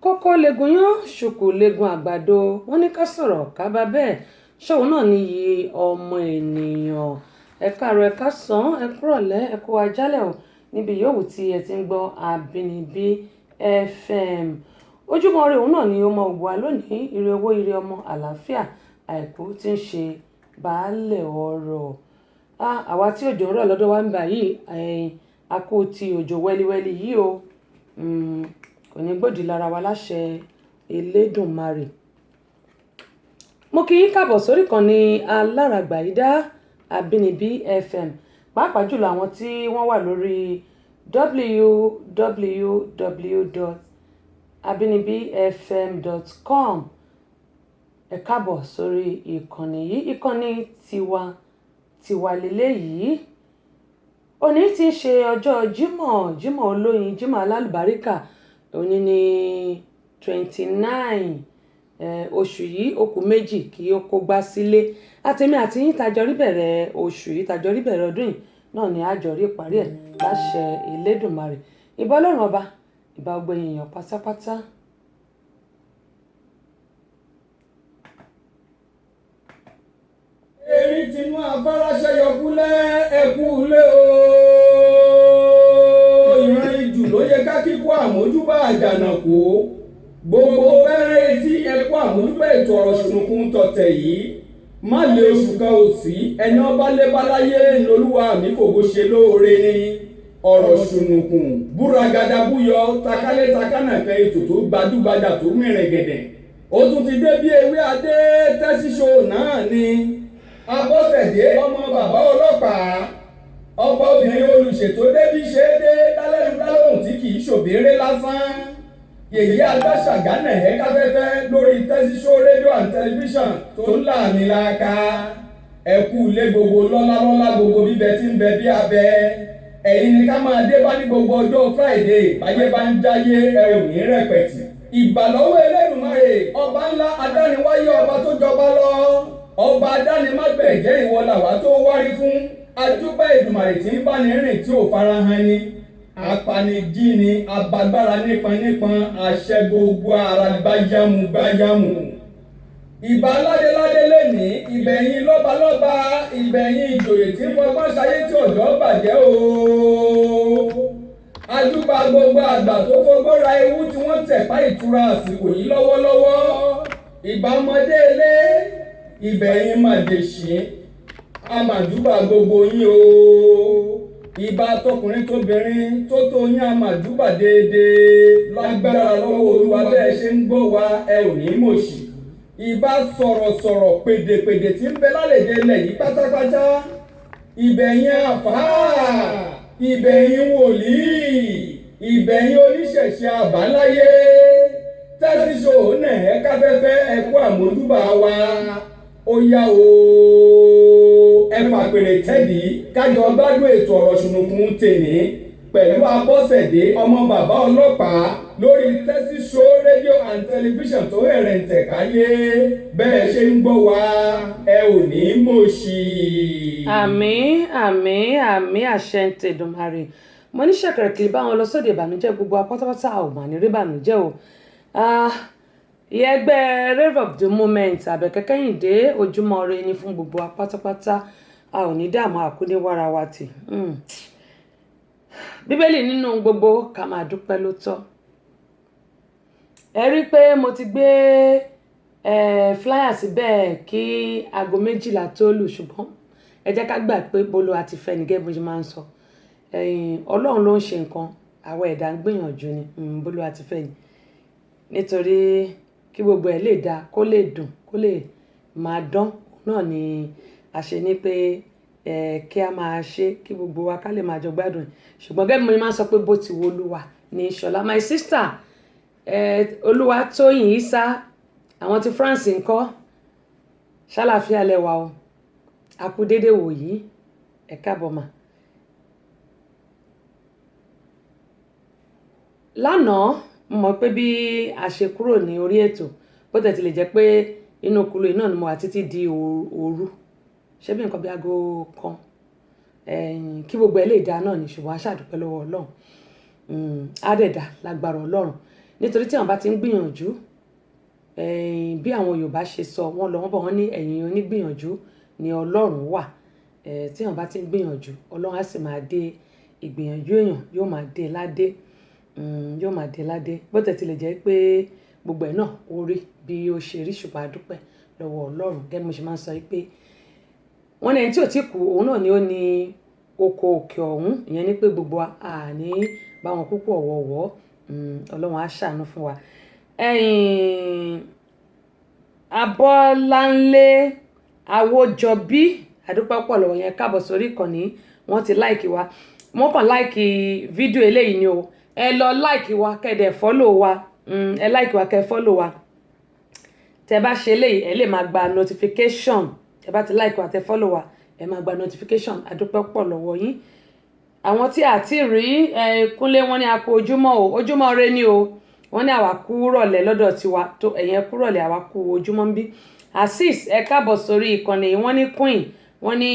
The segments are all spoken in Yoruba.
kókó legun yán ṣùkú legun àgbàdo wọn ní ká sọ̀rọ̀ ká bá bẹ́ẹ̀ ṣòun náà níyì ọmọ ènìyàn ẹ káàárọ̀ ẹ káàsán ẹ kúrọ̀lẹ́ ẹ kú ajálẹ̀ o níbi yòówù tí ẹ ti ń gbọ́ Àbínibí FM ojúmọ́ ire òun náà ni ó mọ ògbó wa lónìí ire owó ire ọmọ àlàáfíà àìkú tí ń ṣe baálẹ̀ ọrọ̀ àwa tí òjò rọ̀ lọ́dọ̀ wa ń bà yìí a kú ti òjò wẹ́líwẹ́lí yìí o kò ní gbòdì lára wa láṣẹ Elédùmarè. Mo kí yín káàbọ̀ sórí kan ní aláràgbàyídá Àbínibí FM pàápàá jùlọ àwọn tí wọ́n wà lórí www.abinibifm.com ẹ káàbọ̀ sórí ìkànnì yìí ìkànnì tiwa lélẹ́yìí. Òní ti ń ṣe ọjọ́ Jímọ̀ olóyin Jímọ̀ alálùbáríkà òní ní 29 oṣù yìí ó kù méjì kí ó kó gbá sílé àtẹ̀mí àti yín tàjọ rí bẹ̀rẹ̀ oṣù yìí tàjọ rí bẹ̀rẹ̀ ọdún yìí náà ni àjọ rí ìparí ẹ̀ láṣẹ Elédùmarè ìbà Ọlọ́run ọba ìbà gbogbo èèyàn pátápátá. èmi tinú afárásẹ yọkúlẹ̀ ẹkúlé o ìran ìjù ló yẹ ká kíkó àmójúbà àjànàkú gbogbo fẹ́rẹ́ etí ẹkú àmójúbà ètò ọ̀rọ̀ ṣùnùkùn tọ̀tẹ̀ yìí má lè oṣù kan ò sí ẹni ọba lébáláyé lolúwa mi fògo ṣe lóore ní ọ̀rọ̀ ṣùnùkùn búragàdà búyọ takálé takánàkẹ́ ètò tó gbajúgbajà tó mìíràn gẹ̀dẹ̀ ó tún ti dé bí ewé adé tẹ́síṣò náà ni Abọ́sẹ̀dé ọmọ bàbá ọlọ́pàá ọba obìnrin olùṣètò débí ṣe é dé dálẹ́nu dálóhùn tí kì í ṣòbéèrè lásán yèyí agbáṣàgánà ẹ̀ káfẹ́fẹ́ lórí tẹ́síṣó rédíò and tẹlifíṣàn tó ń láàmì láàka ẹ̀kú ilé gbogbo lọ́lá gbogbo bíbẹ tí ń bẹ bí abẹ ẹ̀yin ni ká máa dé bá ní gbogbo ọjọ́ Friday báyé bá ń jáyé ẹ ò ní rẹpẹ̀tì ìbàlọ́wọ́ Elédùmarè ọba ńlá adániwáyé ọba tó jọba lọ ọba adánimágbẹ̀jẹ́ ìwọ làwa tó wárí fún ajúbà Èdùmàrè tí ń bá ní rìn tí ò farahàn ni apanijí ni abagbára nípọn àṣẹ gbogbo ara gbáyàmù ìbà ládéládé lẹ́ni ìbẹ̀yìn lọ́balọ́ba ìbẹ̀yìn ìjòyè tí fọgbọ́n ṣayé tí ọ̀dọ́ bàjẹ́ o ajúbà gbogbo àgbà tó fọgbọ́n ra ewu tí wọ́n tẹ̀pá ìtura àsìkò yìí lọ́wọ́lọ́wọ́ ìbà ọmọdé ilé ìbẹ̀yìn màdèṣí àmàjúbà gbogbo yín o ìbà tọkùnrin tóbìnrin tó tó yín àmàjúbà déédéé lágbára lọ́wọ́ Olúwa bẹ́ẹ̀ ṣe ń gbọ́ wa ẹ ò ní mòṣì ìbà sọ̀rọ̀sọ̀rọ̀ pèdèpèdè tí ń bẹ lálejò ilẹ̀ yìí pátápátá ìbẹ̀yìn àfáà ìbẹ̀yìn wòlíì ìbẹ̀yìn oníṣẹ̀ṣe àbáláyé tẹ́síṣò náà ẹ káfẹ́fẹ́ ẹ kú àmójúbà wa ó yá o ẹ fàpèrè tẹ́dí kájọ gbádùn ètò ọ̀rọ̀ ṣùnùkùn tèní pẹ̀lú Abọ́sẹ̀dé ọmọ bàbá ọlọ́pàá lórí Tẹ́sí Show rédíò and tẹlifíṣàn tó hẹ̀rẹ̀ ń tẹ̀ káyé bẹ́ẹ̀ ṣe ń gbọ́ wa ẹ ò ní mọ̀ọ́ṣì. àmín àmín àmín àṣẹ ń tẹ̀dùmarè. mo ní ṣẹ̀kẹ̀rẹ̀ kì í bá wọn lọ sóde ìbànújẹ́, gbogbo apátápátá ò mà ní rí ìbànújẹ́ o. ìyẹn ẹgbẹ́ Rave of the Moment Àbẹ̀kẹ́ Kẹ́hìndé Ojúmọ́ Ire ni fún gbogbo apátápátá, a ò ní dààmú àkúní wára wa tì. Bíbélì nínú gbogbo ká máa dúpẹ́ ló tọ́. Ẹ rí i pé mo ti gbé flyer síbẹ̀ kí aago 12 tó lù, ṣùgbọ́n ẹ jẹ́ ká gbà pé bolo àti fẹ́ ní gẹ́gẹ́ bí mo ṣe máa ń sọ. Ọlọ́run ló ń ṣe nǹkan, àwọn ẹ̀dá ń gbìyànjú ni, bolo àti fẹ́ ni. Nítorí kí gbogbo ẹ̀ lè dáa, kó lè dùn, kó lè máa dán náà ni a ṣe ní pé kí a máa ṣe kí gbogbo wa ká lè máa jọ gbádùn. Ṣùgbọ́n gẹ́gẹ́ bí mo máa ń sọ pé bó ti wo Olúwa ní Ṣọlá. My sister Olúwatóyìn Isa, àwọn ti France ńkọ́, ṣàlàáfíà lẹ́wà o, a kú dédé wò yìí, ẹ káàbọ̀ mà. Lánàá mo mọ̀ pé bí a ṣe kúrò ní orí ètò, bó tẹ̀ ti lè jẹ́ pé inú kúlò náà ni mo wà títí di òru, ṣé bí nǹkan bí aago kan, kí gbogbo ẹ̀ lè dáa náà ni, ṣùgbọ́n a ṣàdúpẹ́ lọ́wọ́ Ọlọ́run. Á dẹ̀ dá lágbára Ọlọ́run, nítorí tí àwọn bá ti ń gbìyànjú, bí àwọn Yorùbá ṣe sọ wọ́n lọ wọ́n bọ̀ wọ́n ní ẹ̀yìn onígbìyànjú ni Ọlọ́run wà. Tí àwọn bá ti ń gbìyànjú, Ọlọ́run á sì máa dé ìgbìyànjú èèyàn, yóò máa dé ládé, yóò máa dé ládé. Bó tẹ̀ ti lè jẹ́ pé gbogbo ẹ̀ náà ó rí bí ó ṣe rí, ṣùgbọ́n a dúpẹ́ lọ́wọ́ Ọlọ́run. Gẹ́gẹ́ bí mo ṣe máa ń sọ pé wọ́n ní ẹni tí ò tí kú òun náà ni ó ní oko òkè ọ̀hún, ìyẹn ni pé gbogbo wa à ní bá wọn kúkú ọ̀wọ̀ọ̀wọ́. Ọlọ́run á ṣàánú fún wa. Abọ́láńlé Awójọbí, àdúpẹ́ pọ̀ lọ́wọ́ yẹn, káàbọ̀ sórí ìkànnì. Wọ́n ti láìkì wa, wọ́n kàn láìkì fídíò eléyìí ni o. Ẹ lọ láìkì wa kẹ́dẹ̀ fọ́lò wa, ẹ láìkì wa kẹ́ fọ́lò wa. Tẹ bá ṣe eléyìí ẹ lè máa gba notification. Tẹ bá ti láìkì wa tẹ fọ́lò wa, ẹ máa gba notification. Àdúpẹ́ pọ̀ lọ́wọ́ yín. Àwọn tí a ti rí Kúnlé, wọ́n ní a kú ojúmọ́ o, Ojúmọ́ Ire ni o. Wọ́n ní àwa kú rọ̀lẹ́ lọ́dọ̀ tiwa, tó ẹ̀yin kú rọ̀lẹ́ àwa kú ojúmọ́ ń bí. Azeez, ẹ káàbọ̀ sórí ìkànnì. Wọ́n ní Queen, wọ́n ní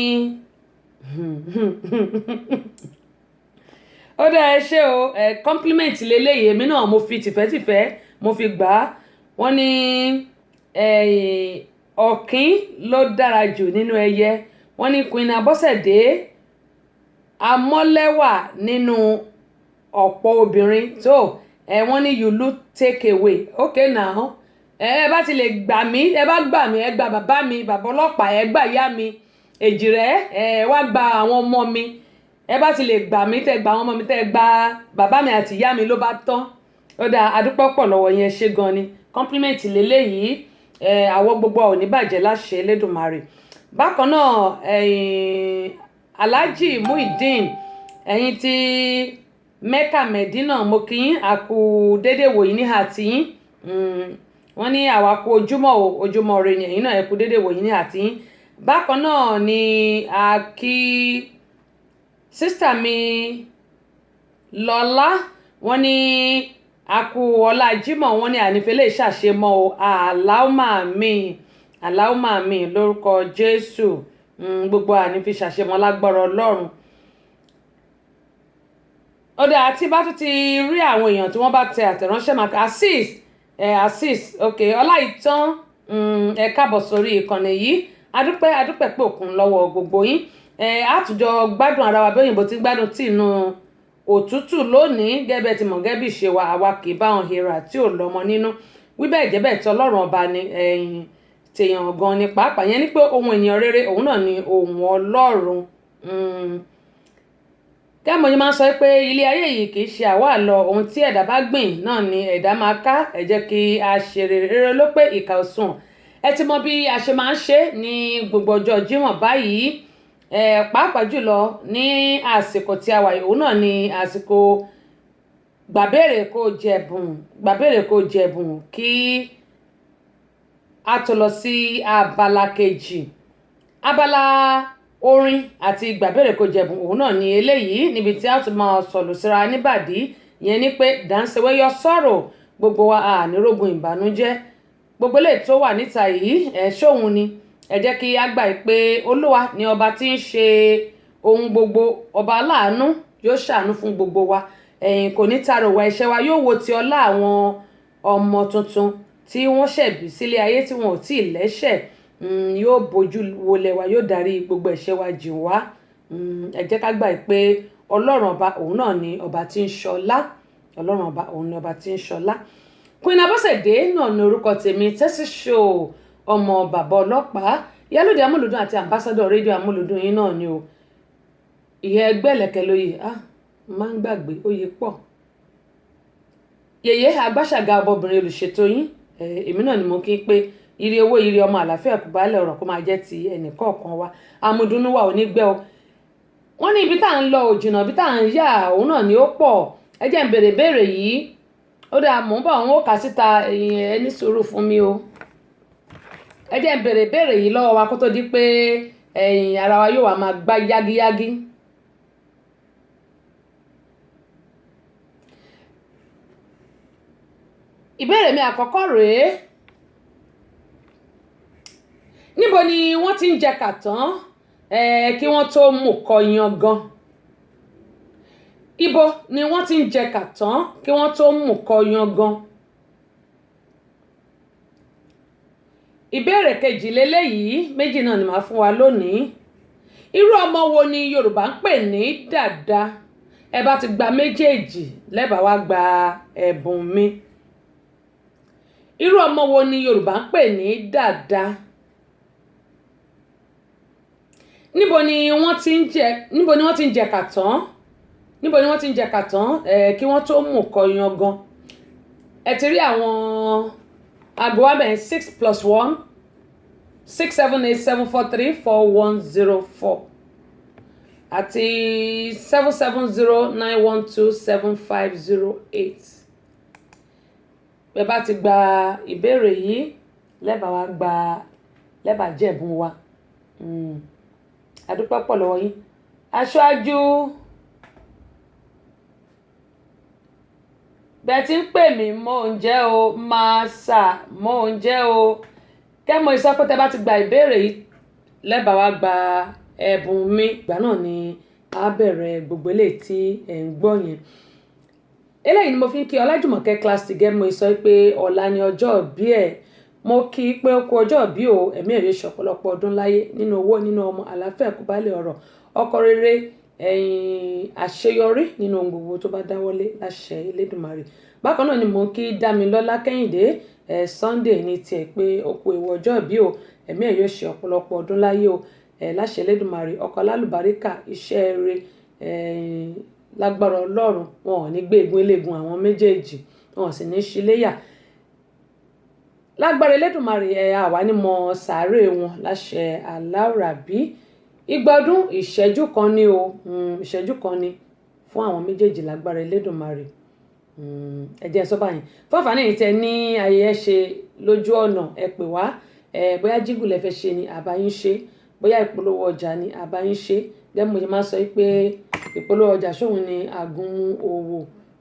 ó dá ẹ ṣé o, compliment lélẹ́yìí, èmi náà mo fi tìfẹ́tìfẹ́ mo fi gbà á. Wọ́n ní ọ̀kín ló dára jù nínú ẹyẹ. Wọ́n ní Queen Abọ́sẹ̀dé amọ́lẹ́wà nínú ọ̀pọ̀ obìnrin tó wọ́n ní you look take away. Okay now, ẹ bá ti lè gbà mí, ẹ bá gbà mí, ẹ gba bàbá mi, bàbá ọlọ́pàá, ẹ gbà ìyá mi Èjìrẹ́, wá gba àwọn ọmọ mi. Ẹ bá ti lè gbà mí, tẹ gba àwọn ọmọ mi, tẹ gba bàbá mi àti ìyá mi, ló bá tán. Ó dá adúpẹ́ pọ̀ lọ́wọ́ yẹn, ṣé gan ni, compliment lélẹ́yìí. Àwọ̀ gbogbo ò ní bàjẹ́ láṣẹ Elédùmarè. Bákan náà Alhaji Muideen, ẹ̀yin ti Mecca Medina, mo kí yín, àkú dédé wòyí ní àtìyín. Wọ́n ní àwa kú ojúmọ́ o, Ojúmọ́ Ire ni ẹ̀yin náà, ẹ kú dédé wòyí ní àtìyín. Bákan náà ni a kí sísítà mi Lọ́lá, wọ́n ní àkú ọlá Jímọ̀, wọ́n ní ànífẹ́lẹ́ ìṣàṣemọ́ o, Allahumma àmín lórúkọ Jésù. Gbogbo ànífi ṣàṣemọ́ lágbára Ọlọ́run. Ó dá àti bá tún ti rí àwọn èèyàn tí wọ́n bá tẹ àtẹ̀ránṣẹ́ máa ká Azeez, ok, Ọláìtàn, ẹ káàbọ̀ sórí ìkànnì yìí. Adúpẹ́ pé òkun lọ́wọ́ gbogbo yín. Àtújọ gbádùn ara wa bí òyìnbó ti gbádùn tí inú òtútù lónìí, gẹ́gẹ́ ti mọ̀ gẹ́gẹ́ bí ṣe wa, àwa kì í bá wọn hera tí ò lọ́mọ nínú. Wíbẹ̀ ìjẹ́bẹ̀ tí Ọlọ́run ọba ni tèèyàn gan ni pàápàá, yẹn ni pé ohun ènìyàn rere òun náà ni ohun Ọlọ́run. Kẹ́mọ̀ yín máa ń sọ pé ilé ayé yìí kì í ṣe àwa lọ, ohun tí ẹ̀dá bá gbìn náà ni ẹ̀dá máa ká. Ẹ jẹ́ kí a ṣe rere ló pé ìkà ò sùn. Ẹ ti mọ bí a ṣe máa ń ṣe ní gbogbo ọjọ́ Jímọ̀ báyìí, pàápàá jùlọ ní àsìkò tí a wà yìí, òun náà ni àsìkò gbàbéèrè kó jẹ̀bùn kí a tó lọ sí abala kejì. Abala orin àti gbàbéèrè kó jẹ̀bùn òun náà ni eléyìí, níbi tí a tún máa sọ̀lù síra níbàdí ìyẹn ni pé dance away your sorrow, gbogbo wa ànírógun ìbànújẹ́. Gbogbo lè tó wà níta yìí ṣóhun ni. Ẹ jẹ́ kí a gbà pé Olúwa ni ọba tí ń ṣe ohun gbogbo, ọba aláàánú, yóò ṣàánú fún gbogbo wa. Kò ní taro wa ẹ̀ṣẹ̀ wa, yóò wo ti ọlá àwọn ọmọ tuntun tí wọ́n ṣẹ̀bí sílé ayé tí wọn ò tí ì lẹ́ṣẹ̀. Yóò bójú wọlé wa, yóò darí gbogbo ẹ̀ṣẹ̀ wa jì wá. Ẹ jẹ́ ká gbà pé Ọlọ́run ọba òun náà ni ọba tí ń ṣọlá. Ọlọ́run ọba òun ni ọba tí ń ṣọlá. Queen Abọ́sẹ̀dé náà ni orúkọ tèmi. Tessy Show, ọmọ bàbá ọlọ́pàá, ìyálóde amúlùdún àti ambassador rédíò amúlùdún yín náà ni o. Ìyẹn ẹgbẹ́ ẹ̀lẹ́kẹ̀ lóye, máa ń gbàgbé oyè pọ̀. Yèyé Agbáṣàga ọbọ̀bìnrin olùṣètò yín, èmi náà ni mo kí pé ire owó ire ọmọ àlàáfíà kò bá lẹ̀ ọ̀rọ̀ kó máa jẹ́ ti ẹnì kọ̀ọ̀kan wa. Amúdùnú wa ò ní gbẹ́ o. Wọ́n ní ibi tá à ń lọ òjìnà, ibi tá à ń yà òun náà ni ó pọ̀. Ẹ jẹ́ n béèrè béèrè yìí. Ó dáa, mò ń bọ̀ àwọn ó kà síta, ẹni sùúrù fún mi o. Ẹ jẹ́ n béèrè béèrè yìí lọ́wọ́ wa kó tó di pé ara wa yóò wá máa gbá yágíyágí. Ìbéèrè mi àkọ́kọ́ rèé. Níbo ni wọ́n ti ń jẹ kàtán kí wọ́n tó mú kọ yangan? Ibo ni wọ́n ti ń jẹ kàtán kí wọ́n tó mú kọ yangan? Ìbéèrè kejì lélẹ́yìí, méjì náà ni màá fún wa lónìí. Irú ọmọ wo ni Yorùbá ń pè ní dàda? Ẹ bá ti gba méjèèjì lẹ́bàá wá gba ẹ̀bùn mi. Irú ọmọ wo ni Yorùbá ń pè ní dàda? Níbo ni wọ́n ti ń jẹ kàtán? Níbo ni wọ́n ti ń jẹ kàtán kí wọ́n tó mú kọ yangan? Ẹ ti rí àwọn aago wa bẹ́ẹ̀ 6+1 678743410 àti 770912750. Bẹ́ẹ̀ bá ti gba ìbéèrè yìí lẹ́bàá jẹ̀bùn wa. Adúpẹ́ pọ̀ lọ́wọ́ yín. Aṣáájú bẹ́ẹ̀ tí ń pè mí mò ń jẹ́ o, máa sà mò ń jẹ́ o. Kẹ́mọ̀ ìsọ pé tẹ́ bá ti gba ìbéèrè yìí lẹ́bàá wá gba ẹ̀bùn mi. Ìgbà náà ni a bẹ̀rẹ̀ gbogbo eléyìí tí ẹ̀ ń gbọ́ yẹn. Eléyìí ni mo fi ń kí Ọlájùmọ̀kẹ́ Classic Gẹ́mọ̀ ìsọ pé ọ̀la ni ọjọ́ ìbí ẹ̀. Mo kí pé ó kú ọjọ́ ìbí o, ẹ̀mí ẹ̀rí ṣọ̀pọ̀lọpọ̀ ọdún láyé nínú owó, nínú ọmọ, àlàáfíà kò bá lè ọ̀rọ̀, ọkọ rere, àṣeyọrí nínú ohun gbogbo tó bá dáwọ́lé láṣẹ Elédùmarè. Bákan náà ni mo kí Dámilọ́lá Kẹ́hìndé Sunday ní tiẹ̀ pé ó kú ewu ọjọ́ ìbí o, ẹ̀mí ẹ̀rí ṣe ọ̀pọ̀lọpọ̀ ọdún láyé o, láṣẹ Elédùmarè. Ọkọ alálùbáríkà, iṣẹ́ rere, lágbára Ọlọ́run, wọn ò ní gbé egun eléegun àwọn méjèèjì, wọn ò sì ní ṣíléyà. Lágbára Elédùmarè àwa ní mọ sàárè wọn láṣẹ Aláùrábí. Igba ọdún ìṣẹ́jú kan ni o, ìṣẹ́jú kan ni fún àwọn méjèèjì lágbára Elédùmarè. Ẹ jẹ́ sọ́bà yẹn. Fọ́fàní yìí tẹ ní ayẹyẹ ṣe lójú ọ̀nà ẹ pè wá. Bóyá jígù lẹ fẹ́ ṣe ni àbáyín ṣe, bóyá ìpolówó ọjà ni àbáyín ṣe. Gẹ́gẹ́ mo ṣe máa sọ pé ìpolówó ọjà ṣóhun ni àgún owó.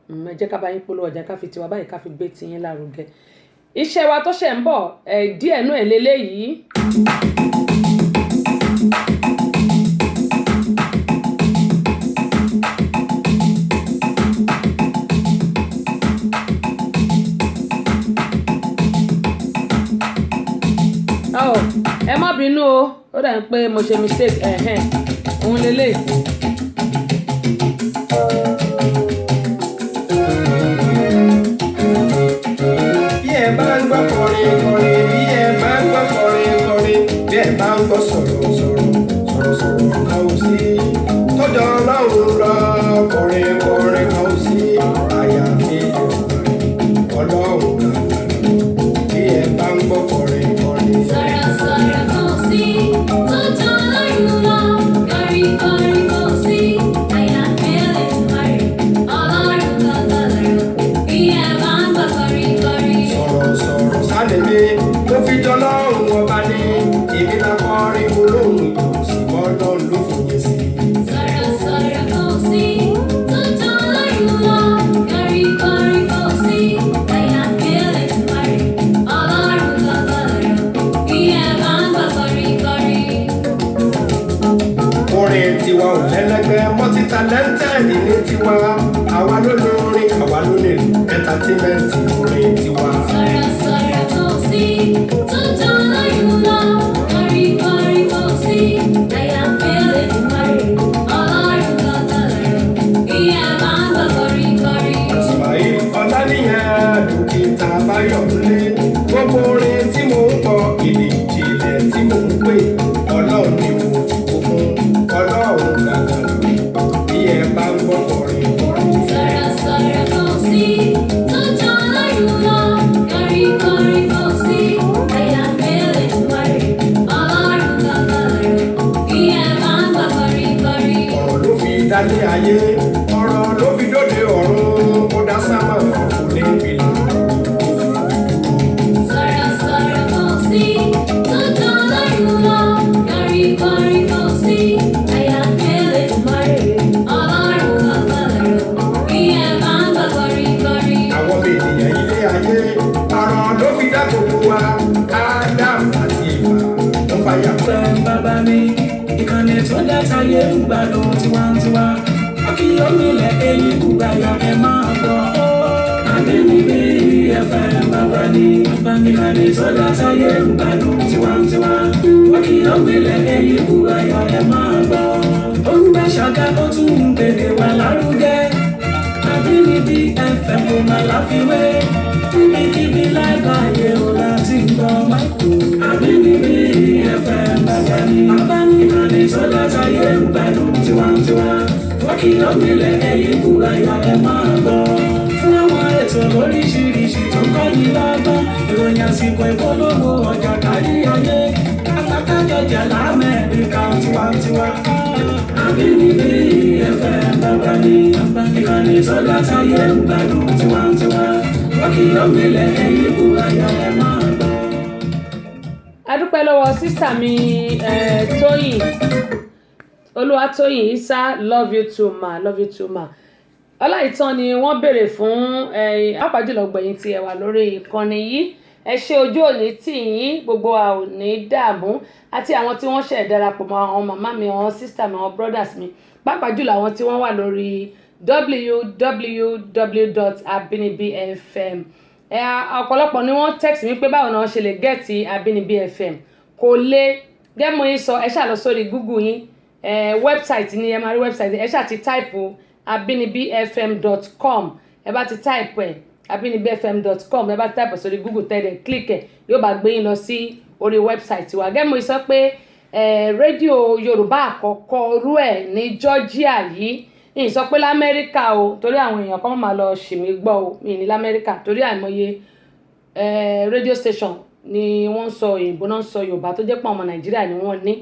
Ẹ jẹ́ ká bá yín polówó ọjà ká fi tiwa báyìí ká fi gbé tiyín lárugẹ. Iṣẹ́ wa tó ṣẹ̀ ń bọ̀ díẹ̀ nú ẹ̀ lélẹ́yìí. Ẹ má bínú o, ó dà ń pé mo ṣe mistake òun lélẹ́yìí. Sọ̀rọ̀ sọ̀rọ̀ orin tiwa ò lẹ́lẹ́gbẹ́ multi-talented ní tiwa àwa ló lórin àwa ló lè entertainment orin tiwa. Sọ̀rọ̀ kò sí tó jọ lọ́yún lọ, kọrin kò sí, ẹ̀yà fẹ́lẹ̀ ti parí, ọlọ́run lọ́tọ̀ lọ́rọ̀, bí ẹ bá ń gbọ́ kọrin. Ismail Ọláníyàn dókítà Báyọ̀dúnlé gbogbo orin tí mò ń kọ ìdí ìjìnlẹ̀ tí mò ń pè ọlọ́run ni mo kó fún ọlọ́run gàgà lórí bí ẹ bá ń gbọ́ kọrin. Sọ̀rọ̀ kò sí tó jọ lọ́yún lọ, kọrin kò sí, ẹ̀yà fẹ́lẹ̀ ti parí, ọlọ́run lọ́tọ̀ lọ́rọ̀, bí ẹ bá ń gbọ́ kọrin. Ọ̀rọ̀ ló fi dálé ayé ọ̀rọ̀ ló fi dóde ọ̀run ó dá sámà kò ní ìpìlẹ̀. Sọ̀rọ̀ kò sí tó jọ lọ́yún lọ, kọrin kò sí, ẹ̀yà fẹ́lẹ̀ ti parí, ọlọ́run lọ́tọ̀ lọ́rọ̀, bí ẹ bá ń gbọ́ kọrin. Àwọn ènìyàn ilé ayé ọ̀rọ̀ ló fi dá gbogbo wa Ádámù àti Éfà ló fàyà. Bàbá mi ìkànnì tó dáta yé ń gbádùn tiwantiwa akíyọ̀mílẹ̀ èyí kúgbàyà ẹ máa gbọ́. Àbínibí FM bàbá ni ìkànnì tó dáta yé ń gbádùn tiwantiwa akíyọ̀mílẹ̀ èyí kúgbàyà ẹ máa gbọ́. Ó ń gbà ṣàgá ó tún ń gbèdè wà lárugẹ. Àbínibí FM kò má láfiwé níbikíbi lágbàáyé ò láti gbọ́ máìkò. Àbínibí FM bàbá ni ìkànnì tó dáta yé ń gbádùn tiwantiwa akíyọ̀mílẹ̀ èyí kúgbàyà ẹ máa gbọ́. Fún àwọn ètò lóríṣiríṣi tó ń kọ́ni lọ́gbọ́n ìròyìn àsìkò ìpolówó ọjà kárí ayé àtàkàjọjà l'Amẹ́ríkà tiwantiwa. Àbínibí FM bàbá ni ìkànnì tó dáta yé ń gbádùn tiwantiwa akíyọ̀mílẹ̀ èyí kúgbàyà ẹ máa gbọ́. adúpẹ́ lọ́wọ́ sísà mi Tóyìn Olúwatóyìn Isa, love you too ma. Ọláìtàn ni wọ́n béèrè fún àpàjùlọ gbẹ̀yìn tí ẹ wà lórí ìkànnì yìí. Ẹ ṣe ojú òní tì yín, gbogbo wa ò ní dààmú, àti àwọn tí wọ́n ṣẹ̀ darapọ̀ mọ́ àwọn màmá mi, àwọn sísà mi, àwọn brothers mi, pàápàá jùlọ àwọn tí wọ́n wà lórí www.abinibifm. Ọ̀pọ̀lọpọ̀ ni wọ́n text mi pé báwo ni wọ́n ṣe lè gẹ̀ẹ́tì Abínibí FM. Kò lè gẹ́mọ̀ yín sọ, ẹ ṣáà lọ sórí Google yín, website ni ẹ máa rí website, ẹ ṣáà ti type abinibifm.com, ẹ bá ti type abinibifm.com, ẹ bá ti type sórí Google tẹ́lẹ̀ click ẹ̀ yóò bá gbé yín lọ sí orí website wa. Gẹ́mọ̀ yín sọ pé rédíò Yorùbá àkọ́kọ́ orú ẹ̀ ní Georgia yìí, ìyìn sọ pé l'Amẹ́ríkà o, torí àwọn èèyàn kan máa lọ ṣì mí gbọ́ o, mi ní l'Amẹ́ríkà torí àìmọye radio station ni wọ́n ń sọ òyìnbó náà ń sọ Yorùbá tó jẹ́ pé ọmọ Nàìjíríà ni wọ́n ní.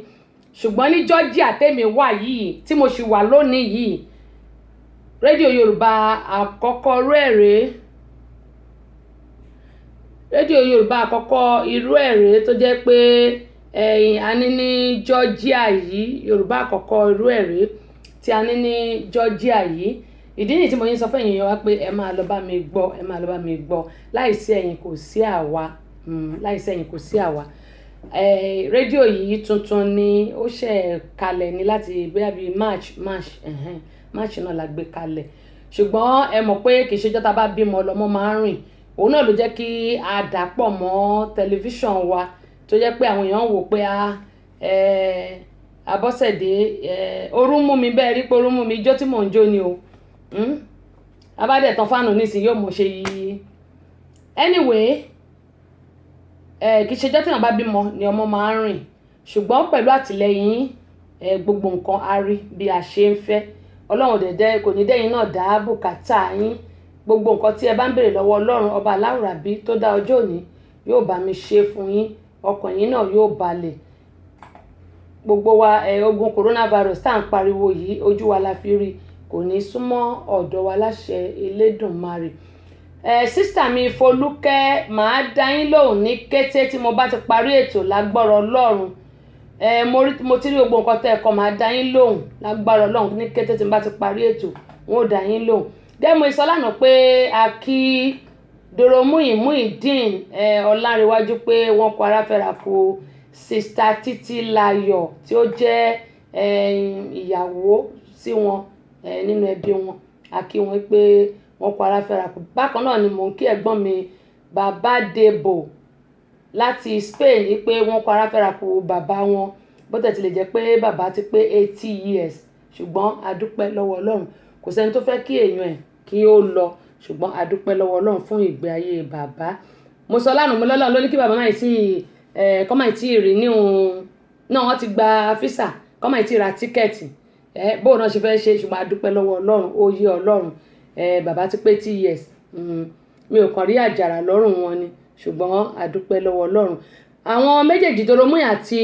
Ṣùgbọ́n ní Georgia tèmi wà yìí tí mo ṣì wà lónìí yìí, rédíò Yorùbá àkọ́kọ́ irú ẹ̀rẹ́ tó jẹ́ pé a ní ní Georgia yìí, Yorùbá àkọ́kọ́ irú ẹ̀rẹ́ tí a ní ní Georgia yìí. Ìdí nìyí tí mo yín sọ fún èèyàn wá pé ẹ máa lọ bá mi gbọ́, láìsí ẹ̀yin kò sí àwa. Rédíò yìí tuntun ni ó ṣẹ̀ kalẹ̀ ní láti bóyá bíi March náà la gbé kalẹ̀. Ṣùgbọ́n ẹ mọ̀ pé kì í ṣe jọ́ta bá bímọ lọ́mọ máa ń rìn. Òun náà ló jẹ́ kí a dàpọ̀ mọ́ tẹlifíṣàn wa tó jẹ́ pé àwọn èèyàn wò pé Abọ́sẹ̀dé orú mú mi bẹ́ẹ̀ rí pé orú mú mi ijó tí mò ń jó ni o. Abádẹ̀ tán fáànù nísìnyí yóò mọ̀ ṣe yí. Anyway, kì í ṣe jọ́ tí wọ́n bá bímọ ni ọmọ máa ń rìn. Ṣùgbọ́n pẹ̀lú àtìlẹ́yìn gbogbo nǹkan a rí bí a ṣe ń fẹ́. Ọlọ́run dẹ̀dẹ̀ kò ní dẹ́yìn náà dá bùkátà yín. Gbogbo nǹkan tí ẹ bá ń béèrè lọ́wọ́ Ọlọ́run ọba aláwùrábí tó dá ọjọ́ òní yóò bá mi ṣe fún yín, ọkàn yín náà yóò balẹ̀. Gbogbo wa ogun coronavirus tá à ń pariwo yìí ojú wa la fi rí, kò ní súnmọ́ ọ̀dọ̀ wa láṣẹ Elédùmarè. Sísítà mi Folúkẹ́, màá dá yín lóhùn ní kété tí mo bá ti parí ètò lágbára Ọlọ́run. Mo ti rí gbogbo nǹkan tẹ́ ẹ kọ, màá dá yín lóhùn lágbára Ọlọ́run ní kété tí mo bá ti parí ètò, wọn ò dá yín lóhùn. Dẹ́mo ìsọlánà pé a kí Dòròmúyìndín Ọlárewájú pé wọ́n kọ aráfẹ́ra kó Sista Títílayọ̀ tí ó jẹ́ ìyàwó sí wọn nínú ẹbí wọn a kí wọn pé wọ́n kó ara fẹ́ra kù. Bákan náà ni mò ń kí ẹ̀gbọ́n mi bàbá Debo láti Spain pé wọ́n kó ara fẹ́ra kù bàbá wọn bó tẹ̀ tilẹ̀ jẹ́ pé bàbá ti pé 80 years ṣùgbọ́n a dúpẹ́ lọ́wọ́ Ọlọ́run kò sẹ́ni tó fẹ́ kí èèyàn ẹ̀ kí ó lọ ṣùgbọ́n a dúpẹ́ lọ́wọ́ Ọlọ́run fún ìgbé ayé bàbá. Mo sọ lánàá mo lọ́lọ́run ló ní kí bàbá máa tí kọ́ máa tí rí ní òun náà wọ́n ti gba físà kọ́ máa tí ra tíkẹ́ẹ̀tì bóun náà ṣe fẹ́ ṣe ṣùgbọ́n a dúpẹ́ lọ́wọ́ Ọlọ́run ó yé Ọlọ́run bàbá ti pé 80 years mi ò kàn rí àjàrà lọ́rùn wọn ni ṣùgbọ́n a dúpẹ́ lọ́wọ́ Ọlọ́run. Àwọn méjèèjì Doromuyi àti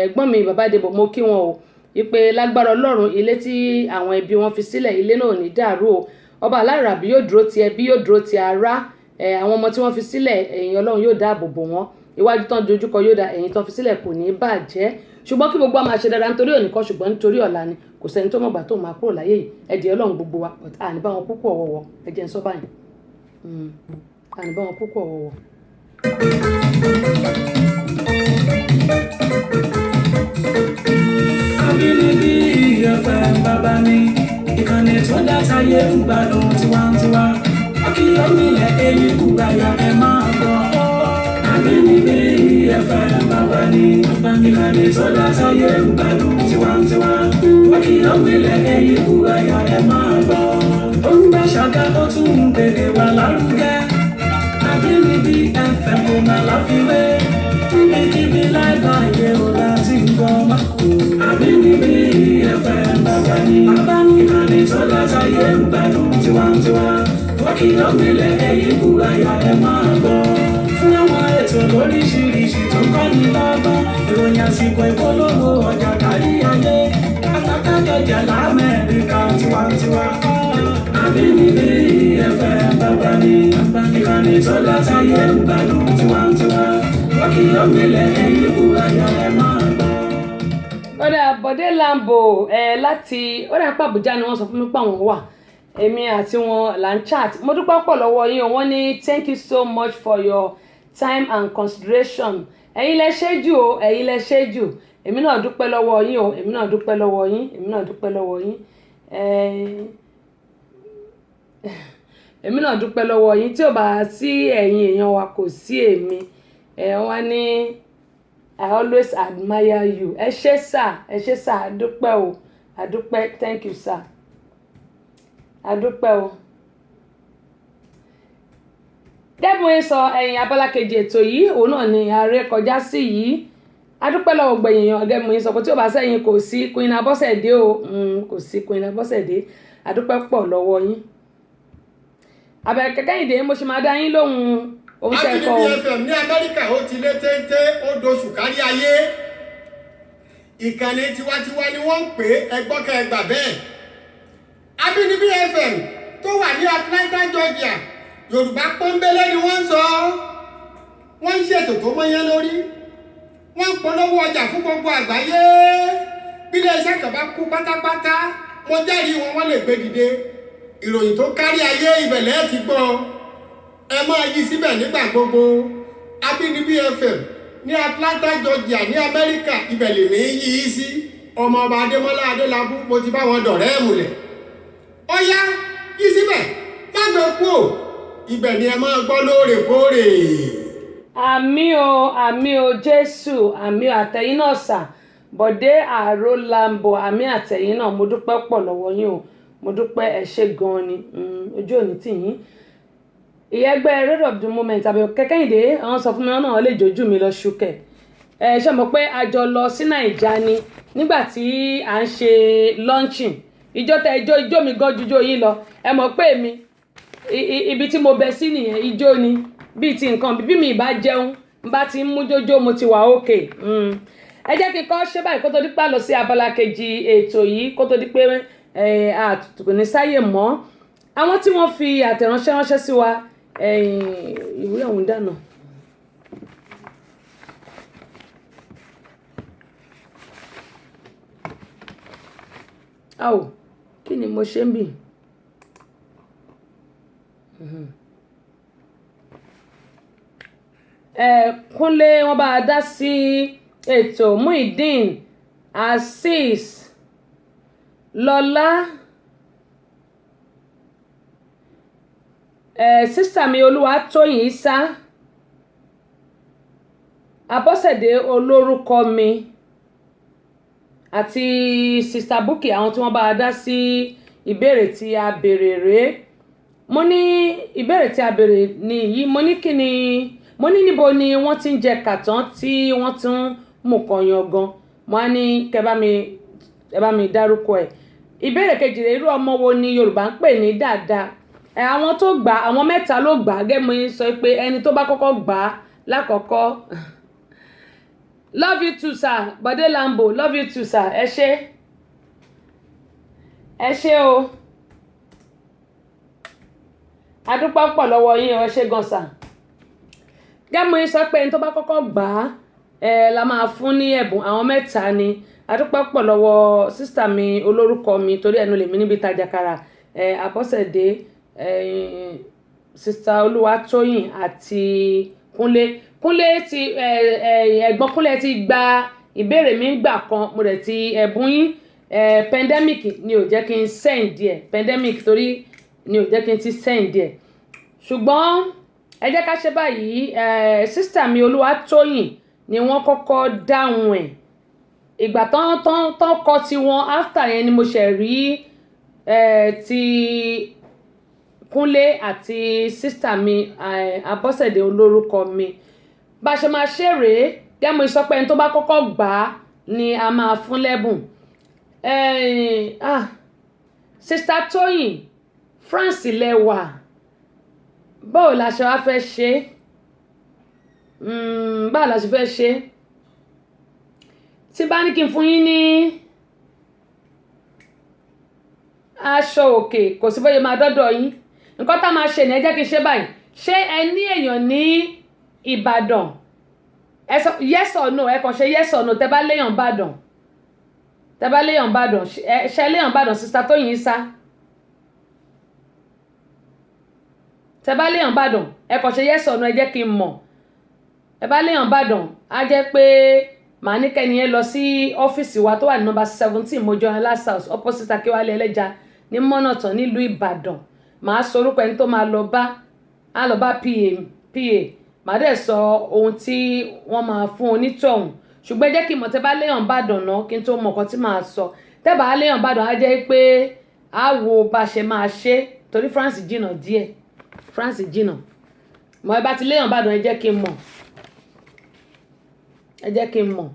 ẹ̀gbọ́n mi bàbá Debo mo kí wọn o ìpè lágbára Ọlọ́run ilé tí àwọn ẹbí wọn fi sílẹ̀ ilé náà ò ní dàrú o ọba aláràbí yóò dúró ti ẹbí yóò dúró ti ará àwọn ọmọ tí wọ́n fi sílẹ̀ ẹ̀yìn Ọlọ́run yóò dáàbò bò wọ́n iwájú tán dojúkọ yóò dá ẹ̀yìn tán fi sílẹ̀ kò ní bàjẹ́ ṣùgbọ́n kí gbogbo a máa ṣe dáadáa nítorí òní kan ṣùgbọ́n nítorí ọ̀la ni kò sẹ́ni tó mọ̀gbà tó máa kúrò láyé yìí ẹ̀dì Ọlọ́run gbogbo wa àní bá wọn kúkú ọ̀wọ̀wọ̀ ẹ̀jẹ̀ ń sọ báyìí àní bá wọn kúkú ọ̀wọ̀wọ̀. Àbínibí FM bàbá mi ìkànnì tó dáta yé ń gbádùn tiwantiwa akíyọ̀mílẹ̀ èyí kúgbàyà ẹ̀ máa gbọ́. Àbínibí FM bàbá mi ìkànnì tó dáta yé ń gbádùn tiwantiwa akíyọ̀mílẹ̀ èyí kúgbàyà ẹ̀ máa gbọ́. Ó ń bá ṣàgá ó tún ń bèrè wà lárugẹ. Àbínibí FM kò máa láfiwé kíbi láìláyé ò láti gbọ́ máa kú. Àbínibí FM bàbá mi ìkànnì tó dáta yé ń gbádùn tiwantiwa akíyọ̀mílẹ̀ èyí kúgbàyà ẹ̀ máa gbọ́. Fún àwọn ètò lóríṣiríṣi tó kọ́ni lọ́gbọ́n ìròyìn àsìkò ìpolówó ọjà kárí ayé àtàkàjọjà l'Amẹ́ríkà tiwantiwa. Àbínibí FM bàbá mi ìkànnì tó dáta yé ń gbádùn tiwantiwa akíyọ̀mílẹ̀ èyí kúgbàyà ẹ̀ máa gbọ́. Ọ̀dà Bọ̀dé Lambo láti ó dà pé Àbújá ni wọ́n sọ fún mi pé àwọn wà èmi àti wọn là ń chat mo dúpẹ́ pọ̀ lọ́wọ́ yín o wọ́n ní thank you so much for your time and consideration ẹ̀yin lẹ ṣe jù o ẹ̀yin lẹ ṣe jù èmi náà dúpẹ́ lọ́wọ́ yín o èmi náà dúpẹ́ lọ́wọ́ yín èmi náà dúpẹ́ lọ́wọ́ yín èmi náà dúpẹ́ lọ́wọ́ yín tí ò bá sí ẹ̀yin èèyàn wa kò sí èmi wọ́n ní I always admire you ẹ ṣé sà àdúpẹ́ o àdúpẹ́ thank you sir àdúpẹ́ o. Dẹ́bùn ń sọ ẹ̀yìn abala kejì ètò yìí òun náà ni ààrẹ kọjá sí yìí adúpẹ́ lọ́wọ́ gbẹ̀yìn Dẹ́bùn ń sọ pé tí ó bá sẹ́yìn kò sí Queen Abọ́sẹ̀dé o kò sí Queen Abọ́sẹ̀dé adúpẹ́ pọ̀ lọ́wọ́ yín. Àbẹ̀kẹ́ Kẹ́hìndé mo ṣe máa dá yín lóhùn ohun tẹ́ kọ́ o. Àbínibí FM ní Amẹ́ríkà ó ti lé téńté ó doṣù kárí ayé ìkànnì tiwantiwa ni wọ́n ń pè ẹgbọ́kẹ́ ẹgbà bẹ́ẹ̀. Àbínibí FM tó wà ní Atlanta Georgia Yorùbá pọ́nbélé ni wọ́n ń sọ wọ́n ń ṣètò tó mọ́yán lórí wọ́n ń polówó ọjà fún gbogbo àgbáyé bí ilé iṣẹ́ kan bá kú pátápátá mo jẹ́rìí wọ́n lè gbé dìde ìròyìn tó kárí ayé ìbẹ̀lẹ̀ ti gbọ́ ẹ máa yí síbẹ̀ nígbà gbogbo. Àbínibí FM ní Atlanta Georgia ní Amẹ́ríkà ìbẹ̀lẹ̀ mi yí í sí ọmọ ọba Adémọ́lá Adélabú mo ti bá wọn dọ̀rẹ́ ẹ̀mùlẹ̀ ó yá yí síbẹ̀ má gbé kú ò ibẹ̀ ni ẹ máa gbọ́ lóòrèkóòrè. àmì o Jésù àmì àtẹ̀yìn náà sà Bọ̀dé Àrò Lambo àmì àtẹ̀yìn náà mo dúpẹ́ pọ̀ lọ́wọ́ yín o mo dúpẹ́ ẹ ṣé gan ni ojú òní tì yín. Ìyẹ́gbẹ́ Red of the Moment Àbẹ̀kẹ́ Kẹ́hìndé àwọn sọ fún mi náà lè jójú mi lọ ṣúkẹ̀ ṣe mọ̀ pé a jọ lọ sí Nàìjà ni nígbà tí à ń ṣe launching ijó mi gan jújó yín lọ ẹ mọ̀ pé mi ibi tí mo bẹ sí nìyẹn ijó ni bíi ti nǹkan bí mi ìbá jẹun bá ti ń mú jójó mo ti wà òkè ẹ jẹ́ kí n kọ́ ṣe báyìí kó tó di pé a lọ sí abala kejì ètò yìí kó tó di pé àtùtù ní sáyè mọ́ àwọn tí wọ́n fi àtẹ̀ránṣẹ́ ránṣẹ́ sí wa ìwé ọ̀hún dànù. Áò kí ni mo ṣe ń bì? Kúnlé wọ́n bá a dá sí ètò Muideen Azeez lọ́lá sísítà mi Olúwatóyìn Ìsá Abọ́sẹ̀dé olórúkọ mi àti sista Bukky àwọn tí wọ́n bá dá sí ìbéèrè tí a béèrè rèé. Mo ní ìbéèrè tí a béèrè ní yìí, mo ní kí ni, mo ní níbo ni wọ́n ti ń jẹ kàtán tí wọ́n ti ń mú kan yangan. Mo á ní kẹ́ bá mi dárúkọ ẹ̀. Ìbéèrè kejì rèé, irú ọmọ wo ni Yorùbá ń pè ní dàda? Àwọn tó gbà, àwọn mẹ́ta ló gbà, gẹ́gẹ́ mo sọ pé ẹni tó bá kọ́kọ́ gbà lákọ̀ọ́kọ́ love you too sir, Bode Lambo, love you too sir. Ẹ ṣé o. Adúpẹ́ pọ̀ lọ́wọ́ yín, ẹ ṣé gan sà. Gẹ́gẹ́ mo sọ pé ẹni tó bá kọ́kọ́ gbà la máa fún ní ẹ̀bùn, àwọn mẹ́ta ni. Adúpẹ́ pọ̀ lọ́wọ́ sísítà mi olórúkọ mi torí ẹnu lèmi níbi tajakara, Abọ́sẹ̀dé, sísítà Olúwatóyìn àti Kúnlé ti ẹ̀gbọ́n Kúnlé ti gba ìbéèrè mi gbà kan, mo dẹ̀ ti ẹ̀bùn yín. Pandemic ni ò jẹ́ kí n send ẹ̀, pandemic torí ni ò jẹ́ kí n ti send ẹ̀. Ṣùgbọ́n ẹ jẹ́ ká ṣe báyìí, sísítà mi Olúwatóyìn ni wọ́n kọ́kọ́ dáhùn ẹ̀. Ìgbà tán kọ ti wọn, after yẹn ni mo ṣẹ̀ rí ti Kúnlé àti sísítà mi Abọ́sẹ̀dé olórúkọ mi. Bá ṣe máa ṣe rèé, gẹ́gẹ́ mo sọ pé ẹni tó bá kọ́kọ́ gbà ni a máa fún lẹ́bùn. Sísítà Tóyìn, France lẹ́wà, báwo la ṣe wá fẹ́ ṣe? Báwo la ṣe fẹ́ ṣe? Tí bá ní kí n fún yín ní aṣọ òkè, kò sí bóyá máa dọ́dọ̀ yín. Nǹkan tá máa ṣe ní ẹ jẹ́ kí n ṣe báyìí. Ṣé ẹ ní èèyàn ní Ìbàdàn? Ẹ sọ yes or no, ẹ kàn ṣe yes or no tẹ́ bá léèyàn Ìbàdàn. Tẹ́ bá léèyàn Ìbàdàn, ṣé léèyàn Ìbàdàn sísítà Tóyìn Ìsá? Tẹ́ bá léèyàn Ìbàdàn, ẹ kàn ṣe yes or no, ẹ jẹ́ kí n mọ̀. Ẹ bá léèyàn Ìbàdàn, á jẹ́ pé màá ní kẹ́ni yẹn lọ sí ọ́fíìsì wa tó wà ní number 17 Mojoyinla House opposite Akéwálé Ẹlẹ́ja ní Mọ́nàtàn nílùú Ìbàdàn. Màá sọ orúkọ ẹni tó máa lọ bá, á lọ bá PA. Màá dẹ̀ sọ ohun tí wọ́n máa fún onítọ̀hún. Ṣùgbọ́n ẹ jẹ́ kí n mọ̀ tẹ́ bá léèyàn Ìbàdàn náà kí n tó mọ̀ nǹkan tí màá sọ. Tẹ́ bá léèyàn Ìbàdàn, á jẹ́ pé á wo bá ṣe máa ṣe torí France jìnnà díẹ̀. France jìnnà. Mọ̀ ẹ bá ti léèyàn Ìbàdàn, ẹ jẹ́ kí n mọ̀. Ẹ jẹ́ kí n mọ̀.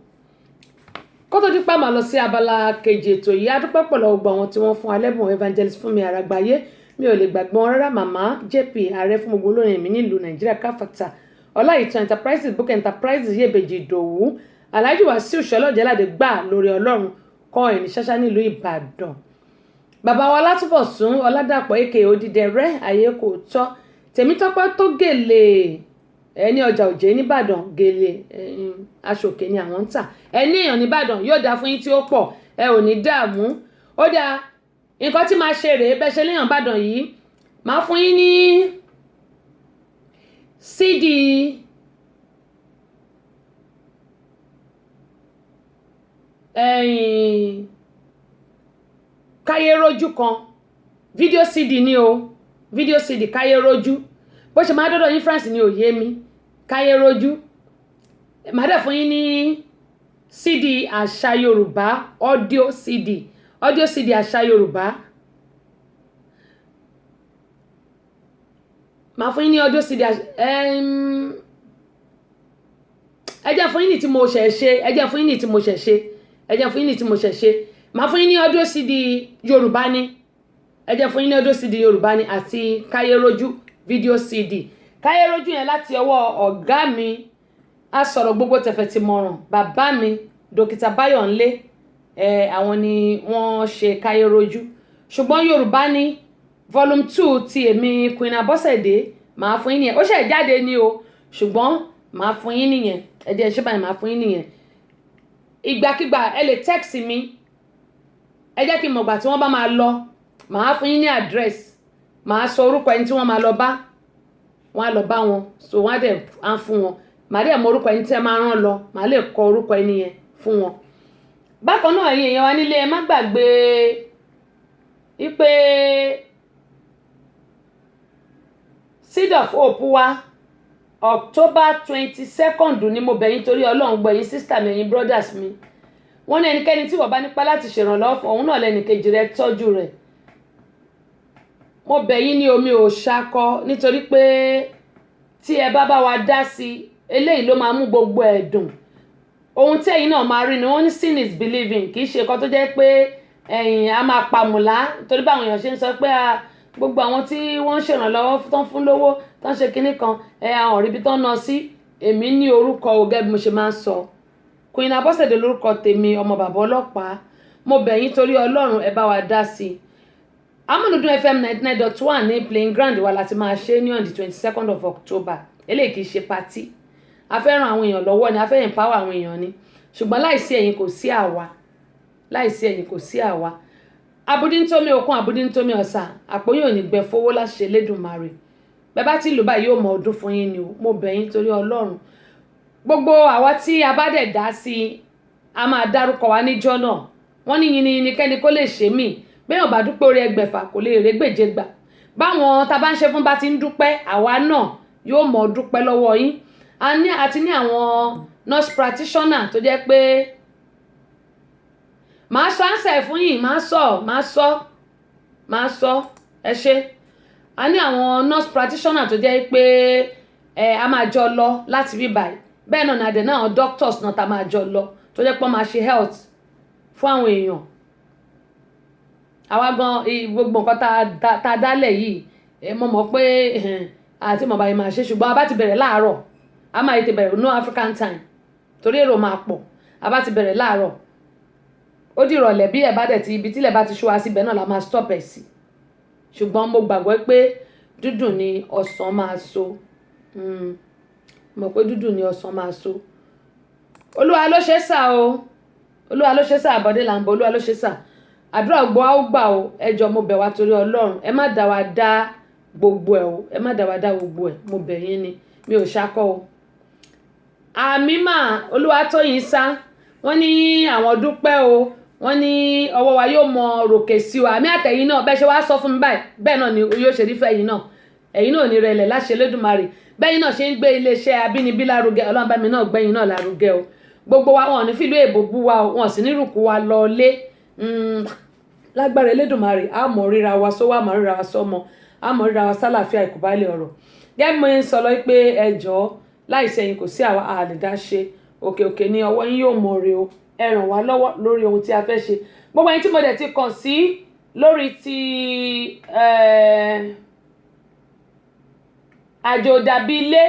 Kó tó dípá máa lọ sí abala kejì ètò yìí, adúpẹ́ pọ̀ lọ́wọ́ gbogbo àwọn tí wọ́n fún alẹ́bùn evangelist Fúnmi Àràgbáyé. Mi ò lè gbàgbé wọn rárá. Màmá JP ààrẹ fún gbogbo olórin mi nílùú Nàìjíríà káfàtà. Ọláìtàn Enterprises, Book Enterprises, Yèbèjì Ìdòwú. Alhaji Wasiu Ṣọlọ́jẹ́ládé gbà lórí Ọlọ́run kọ́ ẹni ṣáṣá nílùú Ìbàdàn. Bàbá wa Látúbọ̀sún Ọládàpọ̀ èkè Odídẹrẹ́ ayé kò tọ́. Tèmítọ́pẹ́ tó gèlè ẹni ọjà òjé nìbàdàn, gèlè aṣòkè ni àwọn ń tà. Ẹni èèyàn nìbàdàn yóò dáa fún yín tí ó pọ̀, ẹ ò ní dààmú. Ó dáa, nǹkan tí máa ṣe rèé, bẹ́ẹ̀ ṣe léèyàn Ìbàdàn yìí, máa fún yín ní CD Káyérójú kan, fídíò CD ni o, fídíò CD Káyérójú. Bó ṣe máa dọ́dọ̀ yín France ni òye mi, Káyérójú. Màá dẹ̀ fún yín ní CD àṣà Yorùbá, audio CD àṣà Yorùbá. Màá fún yín ní audio CD ẹ jẹ́ fún yín ní tí mo ṣẹ̀ ṣe, màá fún yín ní audio CD Yorùbá ni. Ẹ jẹ́ fún yín ní audio CD Yorùbá ni àti Káyérójú video CD. Káyérójú yẹn láti ọwọ́ ọ̀gá mi asọ̀rọ̀ gbogbo tẹ̀fẹ̀tìmọ̀ràn, bàbá mi Dókítà Báyọ̀nlé, àwọn ni wọ́n ṣe Káyérójú. Ṣùgbọ́n Yorùbá ni volume 2 ti èmi Queen Abọ́sẹ̀dé, màá fún yín nìyẹn. Ó ṣẹ̀ jáde ní o, ṣùgbọ́n màá fún yín nìyẹn. Ẹ jẹ́ ṣé báyìí màá fún yín nìyẹn. Ìgbàkígbà ẹ lè text mi, ẹ jẹ́ kí n mọ̀ gbà tí wọ́n bá máa lọ, màá fún yín ní address, màá sọ orúkọ ẹni tí wọ́n máa lọ bá, wọ́n á lọ bá wọn, so wọ́n á dẹ̀ á fún wọn. Màá dẹ̀ mọ orúkọ ẹni tí ẹ máa rán lọ, màá lè kọ orúkọ ẹni yẹn fún wọn. Bákan náà ẹ̀yin èèyàn wa nílé, ẹ má gbàgbé ipe Seed of Hope wa October 22nd ni mo bẹ̀ yín torí Ọlọ́run gbọ́ yín sister mi ẹ̀yin brothers mi wọ́n ní ẹnikẹ́ni tí wọ́n bá nípa láti ṣèrànlọ́wọ́ fún òun náà lẹ́nìkejì rẹ̀ tọ́jú rẹ̀ mo bẹ̀ yín ní omi ò ṣakọ nítorí pé tí ẹ bá wa dá sí eléyìí ló máa mú gbogbo ẹ̀ dùn ohun tí ẹ̀yin náà máa rí ni wọ́n ní sin is believing kì í ṣe nǹkan tó jẹ́ pé ẹ̀yin á máa pàmùlá torí báwọn èèyàn ṣe ń sọ pé gbogbo àwọn tí wọ́n ń ṣèrànlọ́wọ́ tán fún lówó tán ṣe kinní kan àwọn ọ̀rí bí tán ná sí èmi ní orúkọ ògẹ́ bí mo ṣe máa ń sọ Queen Abọ́sẹ̀dé lórúkọ tèmi ọmọ bàbá ọlọ́pàá mo bẹ̀ yín torí Ọlọ́run ẹ bá wa dá sí i Amúlùdún FM 99.1 ní playing ground wa láti máa ṣe ní on the 22nd of October eléyìí kì í ṣe party a fẹ́ ràn àwọn èèyàn lọ́wọ́ ni a fẹ́ empower àwọn èèyàn ni ṣùgbọ́n láìsí ẹ̀yin kò sí àwa láìsí ẹ̀yin kò sí àwa abudintomi okun abudintomi ọ̀sà àpò yóò ní gbẹ fowó láti ṣe Lédùmarè bẹ́ẹ̀ bá ti lù báyìí yóò mọ ọdún fún yín ni o mo bẹ̀ yín torí Ọlọ́run gbogbo àwa tí a bá dẹ̀ dá sí a máa dárúkọ wa níjọ́ náà wọ́n ní yìnyín kẹ́ni kó lè ṣe mí bẹ́ẹ̀ bá dúpẹ́ orí ẹgbẹ̀fà kò lè rè gbèje gbà báwọn tá a bá ń ṣe fún bá ti ń dúpẹ́ àwa náà yóò mọ dúpẹ́ lọ́wọ́ yín àti ní àwọn nurse practitioner tó jẹ́ pé màá sọ answer fún yín màá sọ ẹ ṣe a ní àwọn nurse practitioner tó jẹ́ pé a máa jọ lọ láti bí báyìí bẹ́ẹ̀ náà nàdẹ̀ náà doctors náà tá máa jọ lọ tó jẹ́ pé wọ́n máa ṣe health fún àwọn èèyàn àwa gan gbogbo nǹkan tá a dálẹ̀ yìí mo mọ̀ pé àti mọ̀ báyìí máa ṣe ṣùgbọ́n a bá ti bẹ̀rẹ̀ láàárọ̀ a máa yẹ ti bẹ̀rẹ̀ no African time torí èrò máa pọ̀ a bá ti bẹ̀rẹ̀ láàárọ̀ ó di ìrọ̀lẹ́ bí ẹ̀ bá dẹ̀ ti ibi tílẹ̀ bá ti ṣú wa síbẹ̀ náà la máa stop ẹ̀ sí ṣùgbọ́n mo gbàgbọ́ pé dúdùn ni ọsàn máa so mọ̀ pé dúdùn ni ọsàn máa so Olúwa ló ṣe sà o Olúwa ló ṣe sà àbọ̀dé là ń bọ̀ Olúwa ló ṣe sà àdúrà gbọ́ á gbà o ẹ jọ̀ọ́ mo bẹ̀ wá torí Ọlọ́run ẹ má dá wa dá gbogbo ẹ̀ o ẹ má dá wa dá gbogbo ẹ̀ mo bẹ̀ yín ni mi ò ṣakọ́ o àmì mà Olúwatóyìn sá wọ́n ní àwọn dúpẹ́ o wọ́n ní ọwọ́ wa yóò mọ ròkè sí wa àmì àtẹ̀yìn náà bẹ́ẹ̀ ṣe wá sọ fún mi báyìí bẹ́ẹ̀ náà ni yóò ṣe rí fẹ́yìn náà ẹ̀yin náà ò ní rẹlẹ̀ láṣẹ Lédùmarè bẹ́yìn náà ṣe ń gbé iléeṣẹ́ abínibí lárugẹ Ọlọ́run bá mi náà gbẹ́yìn náà lárugẹ o gbogbo wa wọn ò ní fìlú èbó bú wa o wọn sì ní rùkú wa lọ lé lágbára Elédùmarè a mọ̀ ríra wa sówó a mọ̀ ríra wa sọ́mọ a mọ̀ ríra wa sálàáfíà ìkùbálẹ̀ ọ̀rọ̀ gẹ́gẹ́ mo ń sọ lọ pé ẹjọ́ láìsẹ̀yìn kò sí àwa àlèdá ṣe òkè òkè ní ọwọ́ yín yóò mọ̀ rè o ẹ ràn wá lọ́wọ́ lórí ohun tí a fẹ́ ṣe gbogbo ẹni tí mo dẹ̀ ti kàn sí lórí ti àjò dàbí ilé